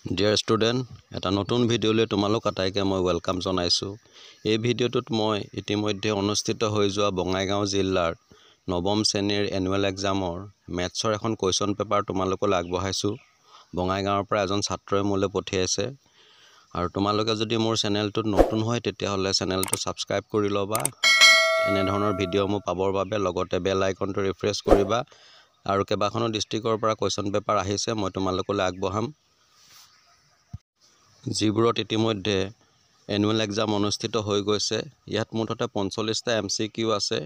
Dear student, এটা নতুন ভিডিঅ'লৈ তোমালোক আটাইকে মই ৱেলকাম জনাইছোঁ। এই ভিডিঅ'টোত মই ইতিমধ্যে অনুষ্ঠিত হৈ যোৱা বঙাইগাঁও জিলাৰ নৱম শ্ৰেণীৰ এনুৱেল এক্সামৰ মেথছৰ এখন কুৱেশ্যন পেপাৰ তোমালোকলৈ আগবঢ়াইছোঁ। বঙাইগাঁৱৰ পৰা এজন ছাত্ৰই মোলৈ পঠিয়াইছে। আৰু তোমালোকে যদি মোৰ চেনেলটোত নতুন হয় তেতিয়াহ'লে চেনেলটো ছাবস্ক্ৰাইব কৰি ল'বা। এনেধৰণৰ ভিডিঅ' মোৰ পাবৰ বাবে লগতে বেল আইকনটো ৰিফ্ৰেছ কৰিবা। আৰু কেইবাখনো ডিষ্ট্ৰিক্টৰ পৰা কুৱেশ্যন পেপাৰ আহিছে, মই তোমালোকলৈ আগবঢ়াম। যিবোৰত ইতিমধ্যে এনুৱেল এক্সাম অনুষ্ঠিত হৈ গৈছে। ইয়াত মুঠতে 45টা MCQ আছে।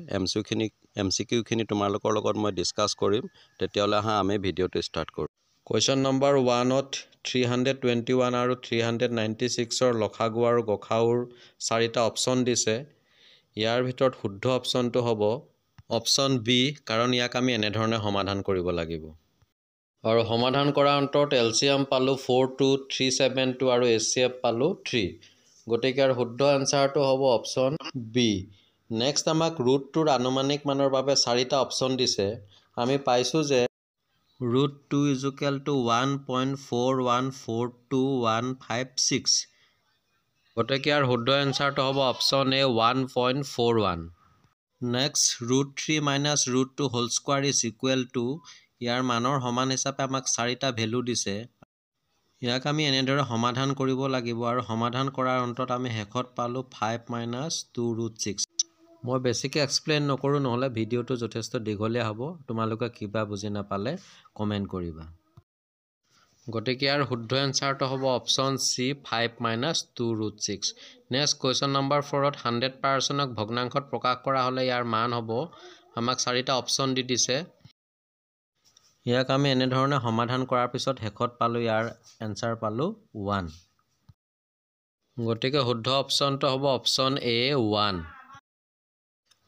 MCQখিনি তোমালোকৰ লগত মই ডিছকাছ কৰিম। তেতিয়াহ'লে আমি ভিডিঅ'টো ষ্টাৰ্ট কৰোঁ। কুৱেশ্যন নম্বৰ 1ত 321 আৰু 396ৰ লসাগু আৰু গসাউৰ 4টা অপশ্যন দিছে। ইয়াৰ ভিতৰত শুদ্ধ অপশ্যনটো হ'ব অপশ্যন বি, কাৰণ ইয়াক আমি এনেধৰণে সমাধান কৰিব লাগিব। আৰু সমাধান কৰাৰ অন্তত এলচিএম পালোঁ 4, 372 আৰু HCF পালোঁ 3। গতিকে আৰু শুদ্ধ এনচাৰটো হ'ব অপশ্যন বি। নেক্সট আমাক ৰুটটোৰ আনুমানিক মানৰ বাবে 4টা অপশ্যন দিছে। আমি পাইছোঁ যে √2 = 1.4142156। গতিকে আৰু শুদ্ধ এনচাৰটো হ'ব option A 1.41। Next √3 - √2 whole square = ইয়াৰ মানৰ সমান হিচাপে আমাক 4টা ভেলু দিছে। ইয়াক আমি এনেদৰে সমাধান কৰিব লাগিব। আৰু সমাধান কৰাৰ অন্তত আমি শেষত পালোঁ 5 - 2√6। মই বেছিকৈ এক্সপ্লেইন নকৰোঁ, নহ'লে ভিডিঅ'টো যথেষ্ট দীঘলীয়া হ'ব। তোমালোকে কিবা বুজি নাপালে কমেণ্ট কৰিবা। গতিকে ইয়াৰ শুদ্ধ এনচাৰটো হ'ব option C 5 - 2√6। Next question number 4ত 100%ক ভগ্নাংশত প্ৰকাশ কৰা হ'লে ইয়াৰ মান হ'ব। আমাক 4টা অপশ্যন দি দিছে। ইয়াক আমি এনেধৰণে সমাধান কৰাৰ পিছত শেষত পালোঁ ইয়াৰ এনচাৰ পালোঁ 1। গতিকে শুদ্ধ অপশ্যনটো হ'ব অপশ্যন এ 1।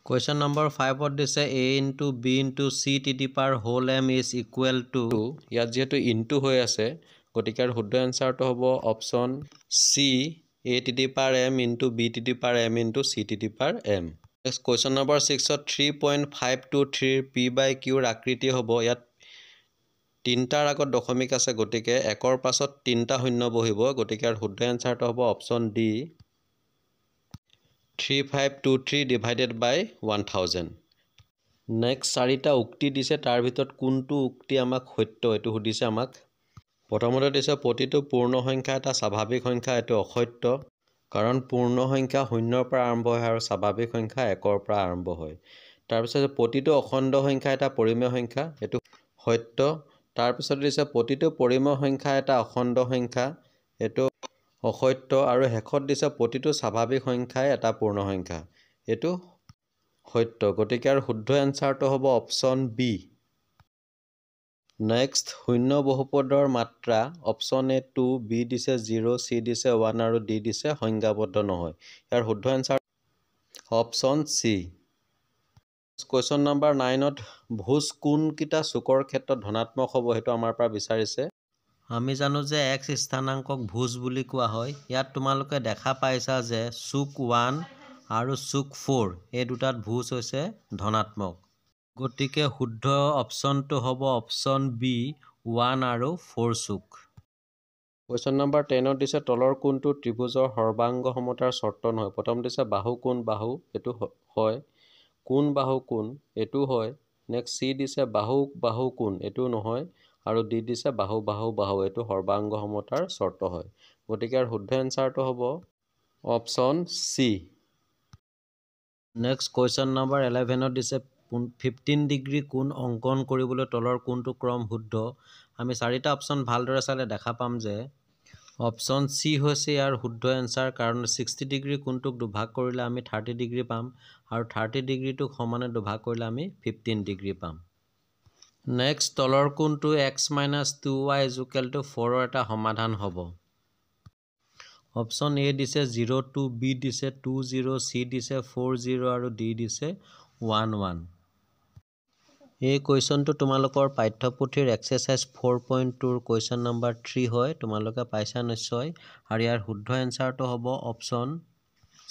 কুৱেশ্যন নম্বৰ 5ত দিছে a × b × c⁻m = ইয়াত যিহেতু ইনটু হৈ আছে, গতিকে আৰু শুদ্ধ এনচাৰটো হ'ব option C a⁻m × b⁻m × c⁻m। Next question number 6ত 3.523 p/q আকৃতি হ'ব। ইয়াত 3টাৰ আগত দশমিক আছে, গতিকে 1ৰ পাছত 3টা শূন্য বহিব। গতিকে আৰু শুদ্ধ এনচাৰটো হ'ব অপশ্যন ডি 3523 / 1000। নেক্সট 4টা উক্তি দিছে। তাৰ ভিতৰত কোনটো উক্তি আমাক সত্য এইটো সুধিছে আমাক। প্ৰথমতে দিছে প্ৰতিটো পূৰ্ণ সংখ্যা এটা স্বাভাৱিক সংখ্যা, এইটো অসত্য। কাৰণ পূৰ্ণ সংখ্যা 0ৰ পৰা আৰম্ভ হয় আৰু স্বাভাৱিক সংখ্যা 1ৰ পৰা আৰম্ভ হয়। তাৰপিছত প্ৰতিটো অখণ্ড সংখ্যা এটা পৰিমেয় সংখ্যা, এইটো সত্য। তাৰপিছত দিছে প্ৰতিটো পৰিমেয় সংখ্যা এটা অখণ্ড সংখ্যা, এইটো অসত্য। আৰু শেষত দিছে প্ৰতিটো স্বাভাৱিক সংখ্যাই এটা পূৰ্ণ সংখ্যা, এইটো সত্য। গতিকে আৰু শুদ্ধ এনচাৰটো হ'ব অপশ্যন বি। নেক্সট শূন্য বহুপদৰ মাত্ৰা অপশ্যন এ 2, বি দিছে 0, চি দিছে 1 আৰু ডি দিছে সংজ্ঞাবদ্ধ নহয়। ইয়াৰ শুদ্ধ answer option C. Question number 9ত ভুজ কোনকেইটা চুকৰ ক্ষেত্ৰত ধনাত্মক হ'ব সেইটো আমাৰ পৰা বিচাৰিছে। আমি জানো যে x স্থানাংকক ভুজ বুলি কোৱা হয়। ইয়াত তোমালোকে দেখা পাইছা যে চুক 1 আৰু চুক 4 এই দুটাত ভুজ হৈছে ধনাত্মক। গতিকে শুদ্ধ অপশ্যনটো হ'ব অপশ্যন বি 1 আৰু 4 চুক। কুৱেশ্যন নম্বৰ 10ত দিছে তলৰ কোনটো ত্ৰিভুজৰ সৰ্বাংগ সমতাৰ চৰ্ত নহয়। প্ৰথম দিছে বাহু কোণ বাহু, এইটো হয়। কোণ বাহু কোণ, এইটো হয়। নেক্সট চি দিছে বাহু বাহু কোণ, এইটো নহয়। আৰু ডি দিছে বাহু বাহু বাহু, এইটো সৰ্বাংগ সমতাৰ চৰ্ত হয়। গতিকে আৰু শুদ্ধ এনচাৰটো হ'ব option C. Next question number 11ত দিছে 15 ডিগ্ৰী কোণ অংকন কৰিবলৈ তলৰ কোনটো ক্ৰম শুদ্ধ। আমি 4টা অপশ্যন ভালদৰে চালে দেখা পাম যে অপশ্যন চি হৈছে ইয়াৰ শুদ্ধ এনচাৰ। কাৰণ 60 ডিগ্ৰী কোণটোক দুভাগ কৰিলে আমি 30 ডিগ্ৰী পাম, আৰু 30 ডিগ্ৰীটোক সমানে দুভাগ কৰিলে আমি 15 ডিগ্ৰী পাম। নেক্সট তলৰ কোনটো x - 2y = 4ৰ এটা সমাধান হ'ব। অপশ্যন এ দিছে 02, বি দিছে 20, চি দিছে 40 আৰু ডি দিছে 11। এই কুৱেশ্যনটো তোমালোকৰ পাঠ্যপুথিৰ এক্সাৰচাইজ 4.2ৰ কুৱেশ্যন নম্বৰ 3 হয়। তোমালোকে পাইছা নিশ্চয়। আৰু ইয়াৰ শুদ্ধ এনচাৰটো হ'ব অপশ্যন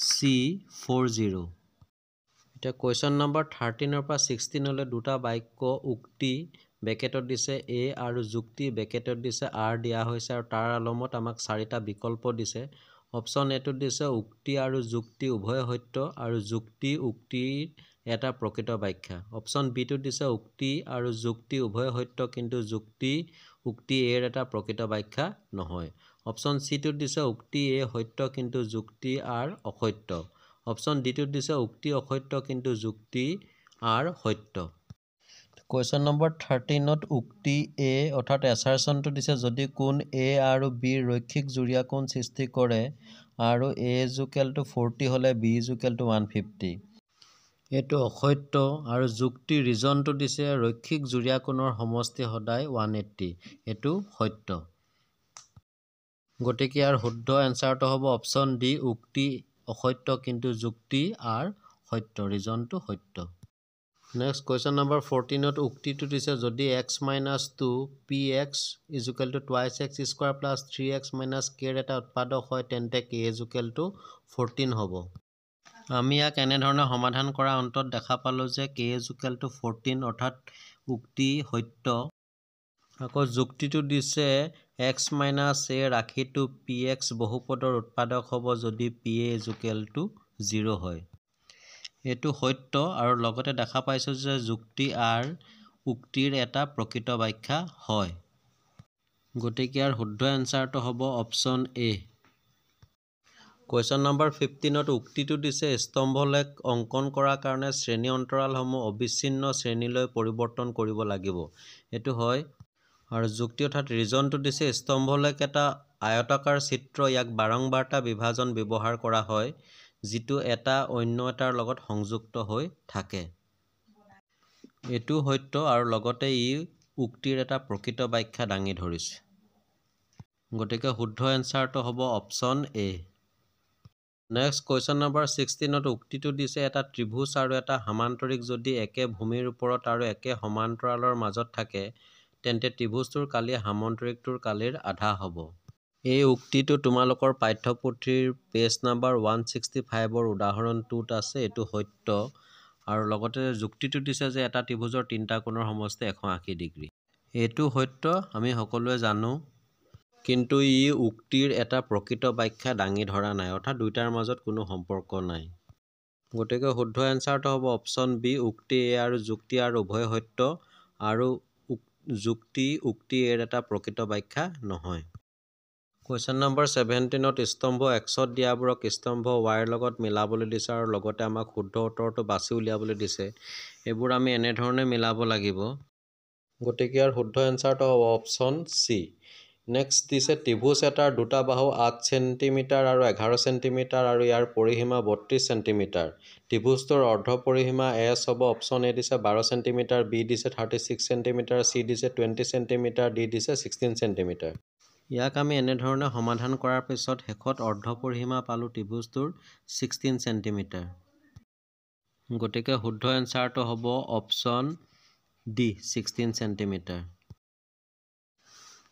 চি 40। এতিয়া কুৱেশ্যন নম্বৰ 13ৰ পৰা 16লৈ দুটা বাক্য উক্তি ব্ৰেকেটত দিছে এ আৰু যুক্তি ব্ৰেকেটত দিছে আৰ দিয়া হৈছে আৰু তাৰ আলমত আমাক 4টা বিকল্প দিছে। অপশ্যন এটোত দিছে উক্তি আৰু যুক্তি উভয় সত্য আৰু যুক্তি উক্তিৰ এটা প্ৰকৃত ব্যাখ্যা। অপশ্যন বিটোত দিছে উক্তি আৰু যুক্তি উভয় সত্য কিন্তু যুক্তি উক্তি এৰ এটা প্ৰকৃত ব্যাখ্যা নহয়। অপশ্যন চিটোত দিছে উক্তি এ সত্য কিন্তু যুক্তি আৰ অসত্য। অপশ্যন ডিটোত দিছে উক্তি অসত্য কিন্তু যুক্তি আৰ সত্য। কুৱেশ্যন নম্বৰ 13ত উক্তি এ অৰ্থাৎ এছাৰশ্যনটো দিছে যদি কোণ এ আৰু বিৰ ৰৈখিক জুৰীয়া কোণ সৃষ্টি কৰে আৰু এ = 40 হ'লে বি = 150। এইটো অসত্য আৰু যুক্তি ৰিজনটো দিছে ৰৈখিক জুৰীয়া কোণৰ সমষ্টি সদায় 180। এইটো সত্য। গতিকে ইয়াৰ শুদ্ধ এনচাৰটো হ'ব অপশ্যন ডি উক্তি অসত্য কিন্তু যুক্তি আৰ সত্য ৰিজনটো সত্য। নেক্সট কুৱেশ্যন নম্বৰ 14ত উক্তিটো দিছে যদি x - 2 px = 2x² + 3x - k এটা উৎপাদক হয় তেন্তে k = 14 হ'ব। আমি ইয়াক এনেধৰণে সমাধান কৰা অন্তত দেখা পালোঁ যে k = 14 অৰ্থাৎ উক্তি সত্য। আকৌ যুক্তিটো দিছে x - a ৰাশিটো px বহুপদৰ উৎপাদক হ'ব যদি pa = 0 হয়। এইটো সত্য আৰু লগতে দেখা পাইছোঁ যে যুক্তি আৰ উক্তিৰ এটা প্ৰকৃত ব্যাখ্যা হয়। গতিকে ইয়াৰ শুদ্ধ এনচাৰটো হ'ব অপশ্যন এ। কুৱেশ্যন নম্বৰ 15ত উক্তিটো দিছে স্তম্ভলেখ অংকন কৰাৰ কাৰণে শ্ৰেণী অন্তৰালসমূহ অবিচ্ছিন্ন শ্ৰেণীলৈ পৰিৱৰ্তন কৰিব লাগিব। এইটো হয় আৰু যুক্তি অৰ্থাৎ ৰিজনটো দিছে স্তম্ভলেখ এটা আয়তাকাৰ চিত্ৰ ইয়াক বাৰংবাৰতা বিভাজন ব্যৱহাৰ কৰা হয় যিটো এটা অন্য এটাৰ লগত সংযুক্ত হৈ থাকে। এইটো সত্য আৰু লগতে ই উক্তিৰ এটা প্ৰকৃত ব্যাখ্যা দাঙি ধৰিছে। গতিকে শুদ্ধ এনচাৰটো হ'ব option A. Next question number 16ত উক্তিটো দিছে এটা ত্ৰিভুজ আৰু এটা সামান্তৰিক যদি একে ভূমিৰ ওপৰত আৰু একে সমান্তৰালৰ মাজত থাকে তেন্তে ত্ৰিভুজটোৰ কালি সামান্তৰিকটোৰ কালিৰ আধা হ'ব। এই উক্তিটো তোমালোকৰ পাঠ্যপুথিৰ পেজ নম্বৰ 165ৰ উদাহৰণ 2ত আছে। এইটো সত্য আৰু লগতে যুক্তিটো দিছে যে এটা ত্ৰিভুজৰ 3টা কোণৰ সমষ্টি 180 ডিগ্ৰী। এইটো সত্য আমি সকলোৱে জানো কিন্তু ই উক্তিৰ এটা প্ৰকৃত ব্যাখ্যা দাঙি ধৰা নাই অৰ্থাৎ দুইটাৰ মাজত কোনো সম্পৰ্ক নাই। গতিকে শুদ্ধ এনচাৰটো হ'ব অপশ্যন বি উক্তি এ আৰু যুক্তি আৰ উভয় সত্য আৰু যুক্তি উক্তি এৰ এটা প্ৰকৃত ব্যাখ্যা নহয়। কুৱেশ্যন নম্বৰ 17ত স্তম্ভ Xত দিয়াবোৰক স্তম্ভ Yৰ লগত মিলাবলৈ দিছে আৰু লগতে আমাক শুদ্ধ উত্তৰটো বাছি উলিয়াবলৈ দিছে। এইবোৰ আমি এনেধৰণে মিলাব লাগিব। গতিকে ইয়াৰ শুদ্ধ এনচাৰটো হ'ব অপশ্যন চি। নেক্সট দিছে ত্ৰিভুজ এটাৰ দুটা বাহু 8 চেণ্টিমিটাৰ আৰু 11 চেণ্টিমিটাৰ আৰু ইয়াৰ পৰিসীমা 32 চেণ্টিমিটাৰ। ত্ৰিভুজটোৰ অৰ্ধ পৰিসীমা এছ হ'ব। অপশ্যন এ দিছে 12 চেণ্টিমিটাৰ, বি দিছে 36 চেণ্টিমিটাৰ, চি দিছে 20 চেণ্টিমিটাৰ, ডি দিছে 16 চেণ্টিমিটাৰ। ইয়াক আমি এনেধৰণে সমাধান কৰাৰ পিছত শেষত অৰ্ধ পৰিসীমা পালোঁ ত্ৰিভুজটোৰ 16 চেণ্টিমিটাৰ। গতিকে শুদ্ধ এনচাৰটো হ'ব option D 16 centimetre.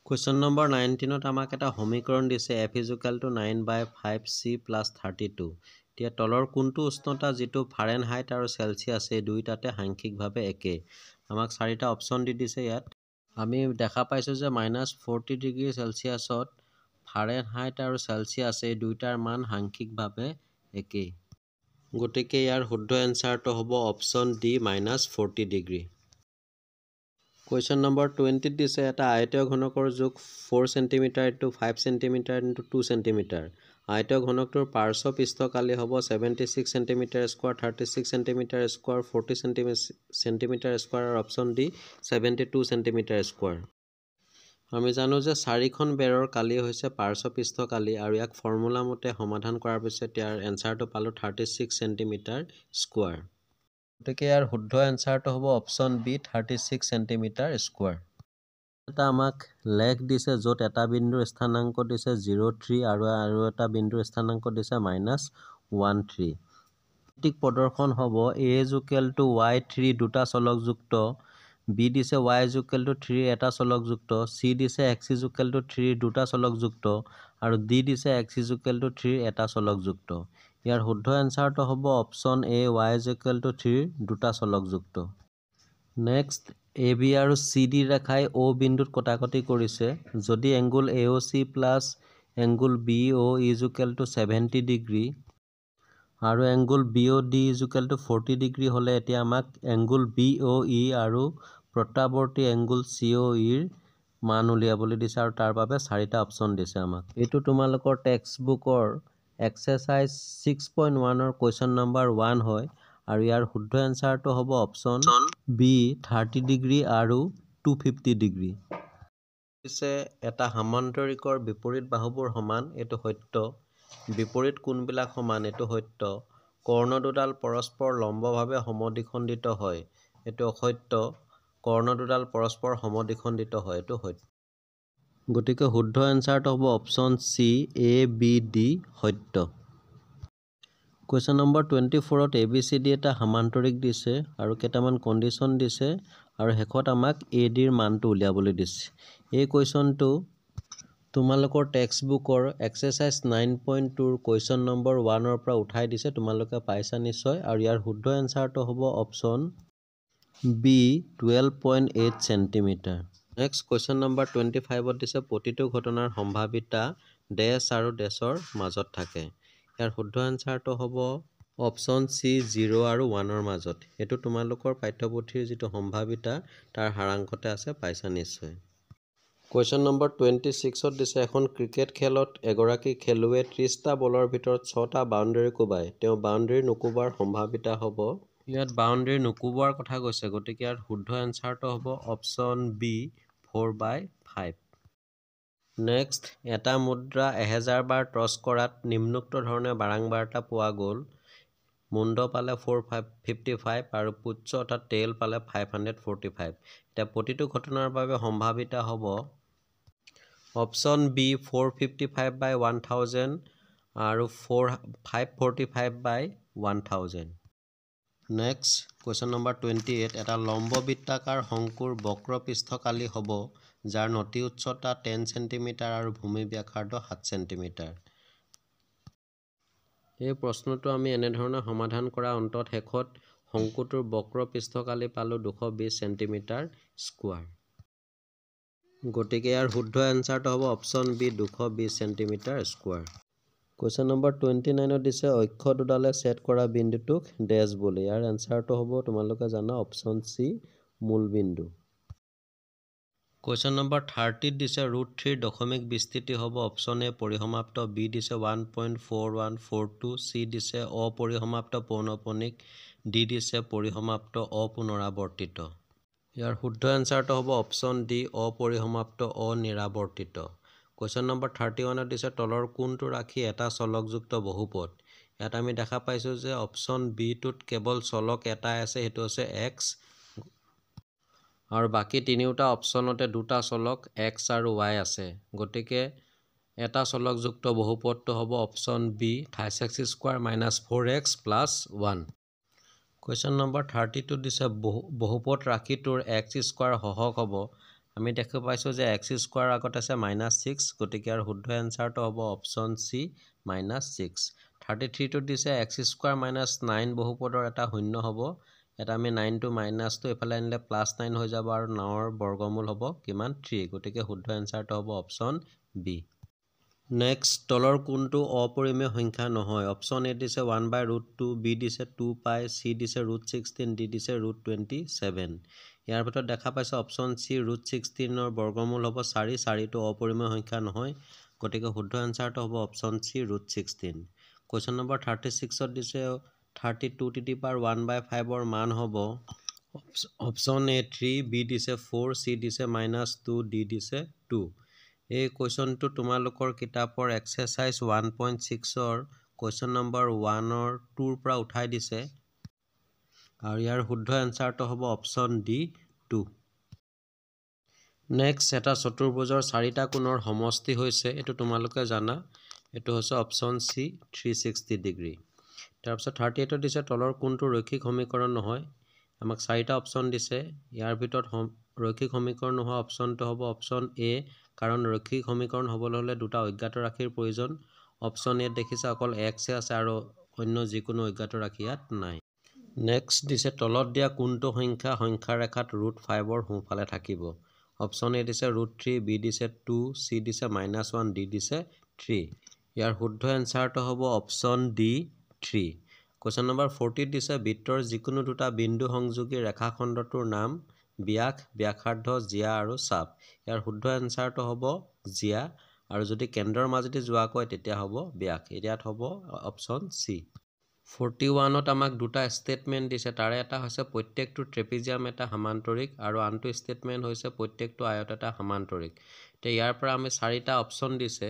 Question number 19ত আমাক এটা সমীকৰণ দিছে f = 9/5c + 32। এতিয়া তলৰ কোনটো উষ্ণতা যিটো ফাৰেনহাইট আৰু চেলচিয়াছ এই দুয়োটাতে সাংখ্যিকভাৱে একে। আমাক 4টা অপশ্যন দি দিছে ইয়াত। আমি দেখা পাইছোঁ যে -40 ডিগ্ৰী চেলচিয়াছত ফাৰেনহাইট আৰু চেলচিয়াছ এই দুইটাৰ মান সাংখ্যিকভাৱে একেই। গতিকে ইয়াৰ শুদ্ধ এনচাৰটো হ'ব option D -40 degree. Question number 20ত দিছে এটা আয়তীয় ঘনকৰ জোখ 4 চেণ্টিমিটাৰ × 5 চেণ্টিমিটাৰ × 2 চেণ্টিমিটাৰ। আয়তীয় ঘনকটোৰ পাৰ্শ্ব পৃষ্ঠ কালি হ'ব 76 centimetre square, 36 centimetre square, 40 centimetre square আৰু অপশ্যন ডি 72 চেণ্টিমিটাৰ স্কোৱাৰ। আমি জানো যে 4খন বেৰৰ কালি হৈছে পাৰ্শ্ব পৃষ্ঠ কালি আৰু ইয়াক ফৰ্মুলা মতে সমাধান কৰাৰ পিছত ইয়াৰ এনচাৰটো পালোঁ 36 চেণ্টিমিটাৰ স্কোৱাৰ। গতিকে ইয়াৰ শুদ্ধ এনচাৰটো হ'ব অপশ্যন বি 36 চেণ্টিমিটাৰ স্কোৱাৰ। এটা আমাক লেখ দিছে য'ত এটা বিন্দুৰ স্থানাংক দিছে 0,3 আৰু এটা বিন্দুৰ স্থানাংক দিছে -1,3। গাণিতিক প্ৰদৰ্শন হ'ব a = y3 দুটা চলকযুক্ত, b দিছে y = 3 এটা চলকযুক্ত, c দিছে x = 3 দুটা চলকযুক্ত আৰু d দিছে x = 3 এটা চলকযুক্ত। ইয়াৰ শুদ্ধ এনচাৰটো হ'ব অপশ্যন এ y = 3 দুটা চলকযুক্ত। নেক্সট AB আৰু CD ৰেখাই O বিন্দুত কটাকটি কৰিছে যদি angle AOC plus angle BO is equal to 70 degree আৰু angle BOD is equal to 40 degree হ'লে এতিয়া আমাক এংগুল BOE আৰু প্ৰত্যাৱৰ্তী এংগুল COEৰ মান উলিয়াবলৈ দিছে আৰু তাৰ বাবে 4টা অপচন দিছে আমাক। এইটো তোমালোকৰ টেক্সট বুকৰ এক্সাৰচাইজ 6.1 কুৱেশ্যন নম্বৰ 1 হয় আৰু ইয়াৰ শুদ্ধ এনসাৰটো হ'ব অপচন B 30 ডিগ্ৰী আৰু 250 ডিগ্ৰী। পিছে এটা সামান্তৰিকৰ বিপৰীত বাহুবোৰ সমান এইটো সত্য, বিপৰীত কোণবিলাক সমান এইটো সত্য, কৰ্ণ দুডাল পৰস্পৰ লম্বভাৱে সমদ্বিখণ্ডিত হয় এইটো অসত্য, কৰ্ণ দুডাল পৰস্পৰ সমদ্বিখণ্ডিত হয় এইটো সত্য। গতিকে শুদ্ধ এনসাৰটো হ'ব অপচন C ABD সত্য। কুৱেশ্যন নম্বৰ 24ত ABCD এটা সামান্তৰিক দিছে আৰু কেইটামান কণ্ডিশ্যন দিছে আৰু শেষত আমাক ADৰ মানটো উলিয়াবলৈ দিছে। এই কুৱেশ্যনটো তোমালোকৰ টেক্সট বুকৰ এক্সাৰচাইজ 9.2ৰ কুৱেশ্যন নম্বৰ 1ৰ পৰা উঠাই দিছে, তোমালোকে পাইছা নিশ্চয় আৰু ইয়াৰ শুদ্ধ এনসাৰটো হ'ব option B 12.8 centimetre. Next question number 25ত দিছে প্ৰতিটো ঘটনাৰ সম্ভাৱিতা ডেছ আৰু ডেছৰ মাজত থাকে। ইয়াৰ শুদ্ধ এনসাৰটো হ'ব অপচন C 0 আৰু 1ৰ মাজত। এইটো তোমালোকৰ পাঠ্যপুথিৰ যিটো সম্ভাৱিতা তাৰ সাৰাংশতে আছে, পাইছা নিশ্চয়। কুৱেশ্যন নম্বৰ 26ত দিছে এখন ক্ৰিকেট খেলত এগৰাকী খেলুৱৈয়ে 30টা বলৰ ভিতৰত 6টা বাউণ্ডেৰী কোবায়, তেওঁ বাউণ্ডেৰী নুকুবোৱাৰ সম্ভাৱিতা হ'ব। ইয়াত বাউণ্ডেৰী নুকুবোৱাৰ কথা কৈছে, গতিকে ইয়াৰ শুদ্ধ এনসাৰটো হ'ব অপচন B 4/5। নেক্সট এটা মুদ্ৰা 1000 বাৰ টছ কৰাত নিম্নোক্ত ধৰণে বাৰংবাৰতা পোৱা গ'ল। মুণ্ড পালে 455 আৰু পুচ্ছ অৰ্থাৎ টেইল পালে 545। এতিয়া প্ৰতিটো ঘটনাৰ বাবে সম্ভাৱিতা হ'ব অপচন B 455/1000 আৰু 545/1000। নেক্সট কুৱেশ্যন নম্বৰ 28 এটা লম্ব বৃত্তাকাৰ শংকুৰ বক্ৰ পৃষ্ঠকালি হ'ব যাৰ নতি উচ্চতা 10 চেণ্টিমিটাৰ আৰু ভূমি ব্যাসাৰ্ধ 7 চেণ্টিমিটাৰ। এই প্ৰশ্নটো আমি এনেধৰণে সমাধান কৰা অন্তত শেষত শংকুটোৰ বক্ৰ পৃষ্ঠকালি পালোঁ 220 চেণ্টিমিটাৰ স্কোৱাৰ। গতিকে ইয়াৰ শুদ্ধ এনসাৰটো হ'ব option B 220 centimetre square. Question number 29ত দিছে অক্ষ দুডালে ছেদ কৰা বিন্দুটোক ডেছ বোলে। ইয়াৰ এনসাৰটো হ'ব তোমালোকে জানা অপচন C মূলবিন্দু। কুৱেশ্যন নম্বৰ 30ত দিছে √3 দশমিক বিস্তৃতি হ'ব অপচন A পৰিসমাপ্ত, B দিছে 1.4142, C দিছে অপৰিসমাপ্ত পৌনঃপুনিক, D দিছে পৰিসমাপ্ত অপুনৰাৱৰ্তিত। ইয়াৰ শুদ্ধ এনসাৰটো হ'ব অপচন D অপৰিসমাপ্ত অনিৰাৱৰ্তিত। কুৱেশ্যন নম্বৰ 31ত দিছে তলৰ কোনটো ৰাশি এটা চলকযুক্ত বহুপদ। ইয়াত আমি দেখা পাইছোঁ যে অপচন B টোত কেৱল চলক এটাই আছে, সেইটো হৈছে x, আৰু বাকী তিনিওটা অপচনতে দুটা চলক x আৰু y আছে। গতিকে এটা চলকযুক্ত বহুপদটো হ'ব option B 28x² - 4x + 1। Question number 32ত দিছে বহুপদ ৰাশিটোৰ x² সহগ হ'ব। আমি দেখা পাইছোঁ যে x² আগত আছে -6, গতিকে ইয়াৰ শুদ্ধ এনসাৰটো হ'ব অপচন C -6। 33টোত দিছে x² - 9 বহুপদৰ এটা শূন্য হ'ব। ইয়াত আমি 9টো মাইনাছটো এইফালে আনিলে +9 হৈ যাব আৰু 9ৰ বৰ্গমূল হ'ব কিমান 3, গতিকে শুদ্ধ এনসাৰটো হ'ব অপচন B। নেক্সট তলৰ কোনটো অপৰিমেয় সংখ্যা নহয়। অপচন A দিছে 1/√2, B দিছে 2π, C দিছে √16, D দিছে √27। ইয়াৰ ভিতৰত দেখা পাইছোঁ অপচন C √16ৰ বৰ্গমূল হ'ব 4, 4টো অপৰিমেয় সংখ্যা নহয়, গতিকে শুদ্ধ এনসাৰটো হ'ব অপচন C √16। কুৱেশ্যন নম্বৰ 36ত দিছে 32^1/5ৰ মান হ'ব অপচন A 3, B দিছে 4, C দিছে -2, D দিছে 2। এই কুৱেশ্যনটো তোমালোকৰ কিতাপৰ এক্সাৰচাইজ 1.6ৰ কুৱেশ্যন নম্বৰ 1ৰ 2ৰ পৰা উঠাই দিছে আৰু ইয়াৰ শুদ্ধ এনসাৰটো হ'ব অপচন D 2। নেক্সট এটা চতুৰ্ভুজৰ 4টা কোণৰ সমষ্টি হৈছে, এইটো তোমালোকে জানা, এইটো হৈছে অপচন C 360 ডিগ্ৰী। তাৰপিছত 38ত দিছে তলৰ কোনটো ৰৈখিক সমীকৰণ নহয়। আমাক 4টা অপচন দিছে, ইয়াৰ ভিতৰত ৰৈখিক সমীকৰণ নোহোৱা অপচনটো হ'ব অপচন A, কাৰণ ৰৈখিক সমীকৰণ হ'বলৈ হ'লে দুটা অজ্ঞাত ৰাশিৰ প্ৰয়োজন। অপচন A দেখিছে অকল x আছে আৰু অন্য যিকোনো অজ্ঞাত ৰাশি ইয়াত নাই। নেক্সট দিছে তলত দিয়া কোনটো সংখ্যা সংখ্যা ৰেখাত √5 ৰ সোঁফালে থাকিব অপশ্যন এ দিছে √3 বি দিছে 2 চি দিছে -1 ডি দিছে 3 ইয়াৰ শুদ্ধ এনসাৰটো হ'ব অপশ্যন ডি 3 কোৱেশ্চন নম্বৰ 40 দিছে বৃত্তৰ যিকোনো দুটা বিন্দু সংযোগী ৰেখাখণ্ডটোৰ নাম ব্যাস ব্যাসাৰ্ধ জিয়া আৰু চাপ ইয়াৰ শুদ্ধ এনসাৰটো হ'ব জিয়া আৰু যদি কেন্দ্ৰৰ মাজেদি যোৱা কয় তেতিয়া হ'ব ব্যাস ইয়াত হ'ব অপশ্যন সি 41ত আমাক দুটা স্টেটমেন্ট দিছে তাৰে এটা হৈছে প্ৰত্যেকটো ট্ৰেপিজিয়াম এটা সমান্তৰিক আৰু আনটো স্টেটমেন্ট হৈছে প্ৰত্যেকটো আয়ত এটা সমান্তৰিক তে ইয়াৰ পৰা আমি চাৰিটা অপচন দিছে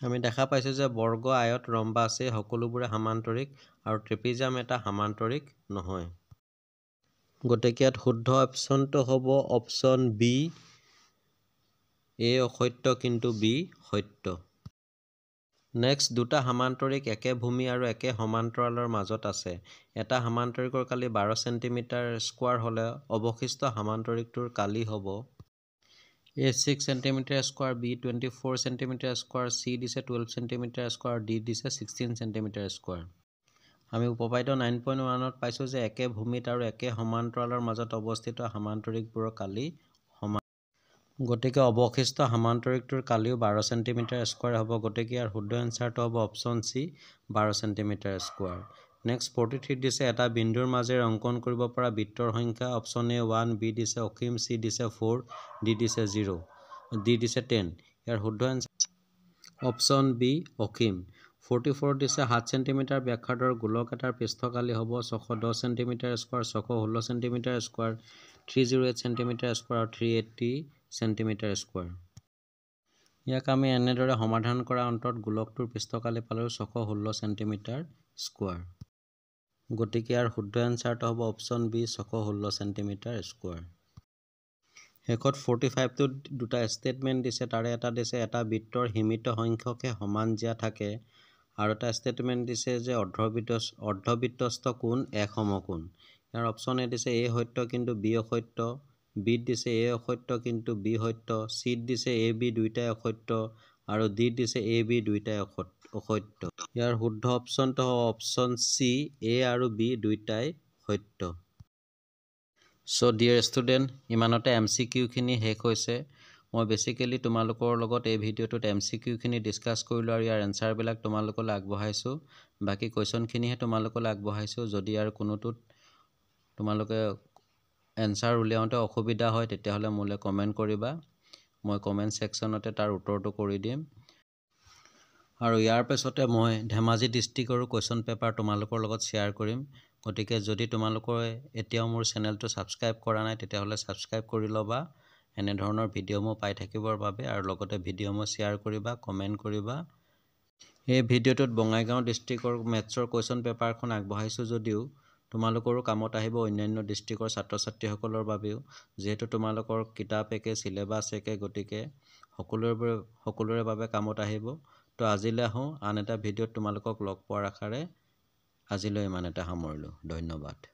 আমি দেখা পাইছো যে বৰ্গ আয়ত ৰম্বাস এই সকলোবোৰে সমান্তৰিক আৰু ট্ৰেপিজিয়াম এটা সমান্তৰিক নহয় গতিকে ইয়াত শুদ্ধ অপচনটো হ'ব অপচন বি এ অসত্য কিন্তু বি সত্য নেক্সট দুটা সমান্তৰিক একে ভূমি আৰু একে সমান্তৰালৰ মাজত আছে এটা সমান্তৰিকৰ কালি 12 সেন্টিমিটাৰ স্কয়াৰ হলে অৱশিষ্ট সমান্তৰিকটোৰ কালি হ'ব a 6 centimetre square b 24 centimetre square c দিছে 12 সেন্টিমিটাৰ স্কয়াৰ d দিছে 16 সেন্টিমিটাৰ স্কয়াৰ আমি উপপাদ্য 9.1 ত পাইছো যে একে ভূমিত আৰু একে সমান্তৰালৰ মাজত অৱস্থিত সমান্তৰিকবোৰৰ কালি সমান গতিকে অৱশিষ্ট সমান্তৰিকটোৰ কালিও 12 সেন্টিমিটাৰ স্কয়াৰ হ'ব গতিকে ইয়াৰ শুদ্ধ এনসাৰটো হ'ব option C 12 centimetre square next 43 দিছে এটা বিন্দুৰ মাজেৰে অংকন কৰিব পৰা বৃত্তৰ সংখ্যা অপচন এ 1 বি দিছে অসীম সি দিছে 4 ডি দিছে 0 ডি দিছে 10 ইয়াৰ শুদ্ধ এনসাৰ অপচন বি অসীম 44 দিছে 7 সেন্টিমিটাৰ ব্যাসাৰ্ধৰ গোলক এটাৰ পৃষ্ঠকালি হ'ব 610 centimetre square 616 centimetre square 308 centimetre square 380 centimetre square ইয়াক আমি এনেদৰে সমাধান কৰা অন্তত গোলকটোৰ পৃষ্ঠকালি পালো 616 সেন্টিমিটাৰ স্কয়াৰ গতিকে ইয়াৰ শুদ্ধ এনসাৰটো হ'ব অপচন বি 616 সেন্টিমিটাৰ স্কয়াৰ হেকত 45 টো দুটা স্টেটমেন্ট দিছে তাৰে এটা দিছে এটা বৃত্তৰ সীমিত সংখ্যকে সমান জিয়া থাকে আৰু এটা স্টেটমেন্ট দিছে যে অৰ্ধবৃত্তস্থ কোণ এক সমকোণ ইয়াৰ অপচন এ দিছে এ সত্য কিন্তু বি অসত্য বি দিছে এ অসত্য কিন্তু বি সত্য সি দিছে এ বি দুইটাই অসত্য আৰু ডি দিছে এ বি দুইটাই অসত্য ইয়াৰ শুদ্ধ অপচনটো হ'ব অপচন সি এ আৰু বি দুইটাই সত্য সো ডিয়াৰ ষ্টুডেন্ট ইমানতে এমসিকিউ খিনি শেষ হৈছে মই বেসিক্যালি তোমালোকৰ লগত এই ভিডিওটোত এমসিকিউ খিনি ডিসকাস কৰিলো আৰু ইয়াৰ এনসাৰ বিলাক তোমালোকলৈ আগবঢ়াইছো বাকি কোৱেশ্চন খিনিহে তোমালোকলৈ আগবঢ়াইছো যদি আৰু কোনোটোত তোমালোকে এনসাৰ উলিয়াওঁতে অসুবিধা হয় তেতিয়াহলে মোলে কমেন্ট কৰিবা মই কমেন্ট সেকশনতে তাৰ উত্তৰটো কৰি দিম আৰু ইয়াৰ পিছতে মই ধেমাজি ডিস্ট্ৰিক্টৰ কোৱেশ্চন পেপাৰ তোমালোকৰ লগত শেয়াৰ কৰিম গতিকে যদি তোমালোকৰ এতিয়াও মোৰ চেনেলটো সাবস্ক্ৰাইব কৰা নাই তেতিয়াহলে সাবস্ক্ৰাইব কৰি লবা এনে ধৰণৰ ভিডিও মই পাই থাকিবৰ বাবে আৰু লগতে ভিডিও মই শেয়াৰ কৰিবা কমেন্ট কৰিবা এই ভিডিওটোত বঙাইগাঁও ডিস্ট্ৰিক্টৰ মেথছৰ কোৱেশ্চন পেপাৰখন আগবঢ়াইছো যদিও তোমালোকৰো কামত আহিব অন্যান্য ডিস্ট্ৰিক্টৰ ছাত্ৰ-ছাত্ৰীসকলৰ বাবেও যেহেতু তোমালোকৰ কিতাপ একে সিলেবাস একে গতিকে সকলোৰে বাবে কামত আহিব তো আজিলৈ আহো আন এটা ভিডিওত তোমালোকক লগ পোৱাৰ আশাৰে আজিলৈ ইমানতে সামৰিলো ধন্যবাদ